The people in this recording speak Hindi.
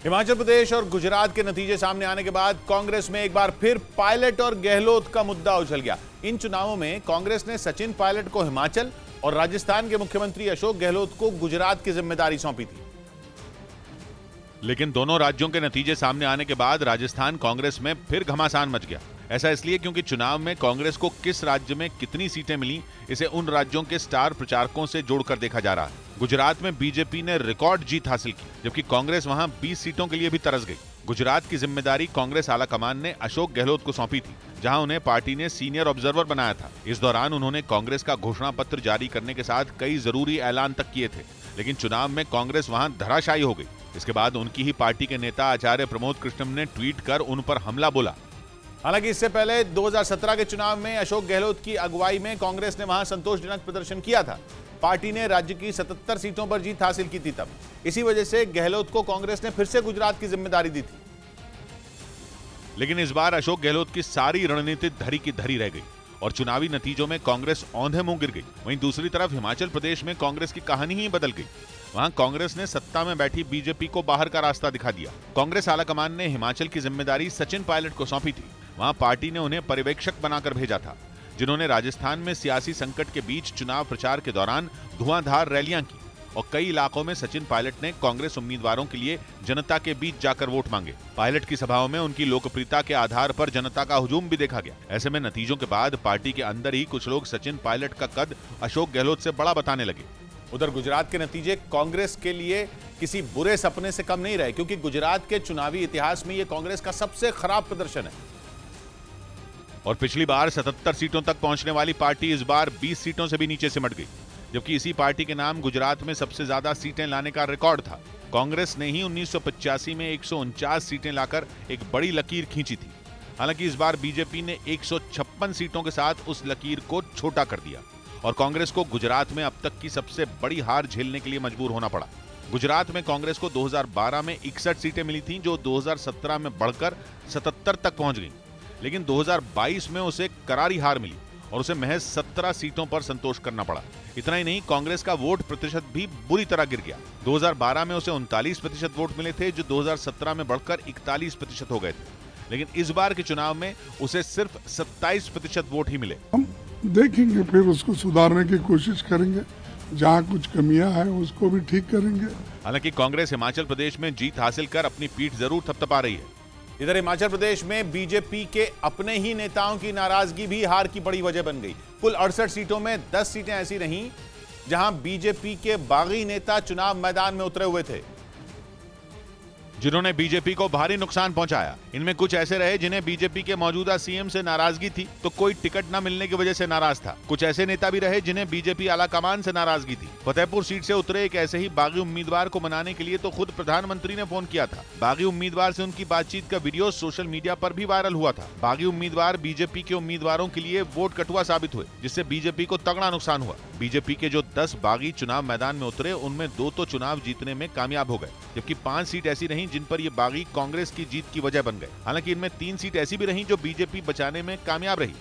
हिमाचल प्रदेश और गुजरात के नतीजे सामने आने के बाद कांग्रेस में एक बार फिर पायलट और गहलोत का मुद्दा उछल गया। इन चुनावों में कांग्रेस ने सचिन पायलट को हिमाचल और राजस्थान के मुख्यमंत्री अशोक गहलोत को गुजरात की जिम्मेदारी सौंपी थी। लेकिन दोनों राज्यों के नतीजे सामने आने के बाद राजस्थान कांग्रेस में फिर घमासान मच गया। ऐसा इसलिए क्योंकि चुनाव में कांग्रेस को किस राज्य में कितनी सीटें मिली, इसे उन राज्यों के स्टार प्रचारकों से जोड़कर देखा जा रहा है। गुजरात में बीजेपी ने रिकॉर्ड जीत हासिल की, जबकि कांग्रेस वहां 20 सीटों के लिए भी तरस गई। गुजरात की जिम्मेदारी कांग्रेस आलाकमान ने अशोक गहलोत को सौंपी थी, जहां उन्हें पार्टी ने सीनियर ऑब्जर्वर बनाया था। इस दौरान उन्होंने कांग्रेस का घोषणा पत्र जारी करने के साथ कई जरूरी ऐलान तक किए थे, लेकिन चुनाव में कांग्रेस वहां धराशायी हो गई। इसके बाद उनकी ही पार्टी के नेता आचार्य प्रमोद कृष्णम ने ट्वीट कर उन पर हमला बोला। हालांकि इससे पहले 2017 के चुनाव में अशोक गहलोत की अगुवाई में कांग्रेस ने वहां संतोषजनक प्रदर्शन किया था। पार्टी ने राज्य की 77 सीटों पर जीत हासिल की थी। तब इसी वजह से गहलोत को कांग्रेस ने फिर से गुजरात की जिम्मेदारी दी थी। लेकिन इस बार अशोक गहलोत की सारी रणनीति धरी की धरी रह गई और चुनावी नतीजों में कांग्रेस औंधे मुंह गिर गई। वहीं दूसरी तरफ हिमाचल प्रदेश में कांग्रेस की कहानी ही बदल गई। वहां कांग्रेस ने सत्ता में बैठी बीजेपी को बाहर का रास्ता दिखा दिया। कांग्रेस आलाकमान ने हिमाचल की जिम्मेदारी सचिन पायलट को सौंपी थी। वहां पार्टी ने उन्हें पर्यवेक्षक बनाकर भेजा था, जिन्होंने राजस्थान में सियासी संकट के बीच चुनाव प्रचार के दौरान धुआंधार रैलियां की और कई इलाकों में सचिन पायलट ने कांग्रेस उम्मीदवारों के लिए जनता के बीच जाकर वोट मांगे। पायलट की सभाओं में उनकी लोकप्रियता के आधार पर जनता का हुजूम भी देखा गया। ऐसे में नतीजों के बाद पार्टी के अंदर ही कुछ लोग सचिन पायलट का कद अशोक गहलोत से बड़ा बताने लगे। उधर गुजरात के नतीजे कांग्रेस के लिए किसी बुरे सपने से कम नहीं रहे, क्योंकि गुजरात के चुनावी इतिहास में यह कांग्रेस का सबसे खराब प्रदर्शन है। और पिछली बार 77 सीटों तक पहुंचने वाली पार्टी इस बार 20 सीटों से भी नीचे सिमट गई, जबकि इसी पार्टी के नाम गुजरात में सबसे ज्यादा सीटें लाने का रिकॉर्ड था। कांग्रेस ने ही 1985 में 149 सीटें लाकर एक बड़ी लकीर खींची थी। हालांकि इस बार बीजेपी ने 156 सीटों के साथ उस लकीर को छोटा कर दिया और कांग्रेस को गुजरात में अब तक की सबसे बड़ी हार झेलने के लिए मजबूर होना पड़ा। गुजरात में कांग्रेस को 2012 में 61 सीटें मिली थीं, जो 2017 में बढ़कर 77 तक पहुंच गईं। लेकिन 2022 में उसे करारी हार मिली और उसे महज 17 सीटों पर संतोष करना पड़ा। इतना ही नहीं, कांग्रेस का वोट प्रतिशत भी बुरी तरह गिर गया। 2012 में उसे 39% वोट मिले थे, जो 2017 में बढ़कर 41% हो गए थे। लेकिन इस बार के चुनाव में उसे सिर्फ 27% वोट ही मिले। हम देखेंगे, फिर उसको सुधारने की कोशिश करेंगे, जहां कुछ कमियां हैं उसको भी ठीक करेंगे। हालांकि कांग्रेस हिमाचल प्रदेश में जीत हासिल कर अपनी पीठ जरूर थपथपा रही है। इधर हिमाचल प्रदेश में बीजेपी के अपने ही नेताओं की नाराजगी भी हार की बड़ी वजह बन गई। कुल 68 सीटों में 10 सीटें ऐसी रहीं जहां बीजेपी के बागी नेता चुनाव मैदान में उतरे हुए थे, जिन्होंने बीजेपी को भारी नुकसान पहुंचाया। इनमें कुछ ऐसे रहे जिन्हें बीजेपी के मौजूदा सीएम से नाराजगी थी, तो कोई टिकट न मिलने की वजह से नाराज था। कुछ ऐसे नेता भी रहे जिन्हें बीजेपी आलाकमान से नाराजगी थी। फतेहपुर सीट से उतरे एक ऐसे ही बागी उम्मीदवार को मनाने के लिए तो खुद प्रधानमंत्री ने फोन किया था। बागी उम्मीदवार से उनकी बातचीत का वीडियो सोशल मीडिया पर भी वायरल हुआ था। बागी उम्मीदवार बीजेपी के उम्मीदवारों के लिए वोट कटुआ साबित हुए, जिससे बीजेपी को तगड़ा नुकसान हुआ। बीजेपी के जो 10 बागी चुनाव मैदान में उतरे, उनमें 2 तो चुनाव जीतने में कामयाब हो गए, जबकि 5 सीट ऐसी रहीं जिन पर ये बागी कांग्रेस की जीत की वजह बन गए। हालांकि इनमें 3 सीट ऐसी भी रहीं जो बीजेपी बचाने में कामयाब रही।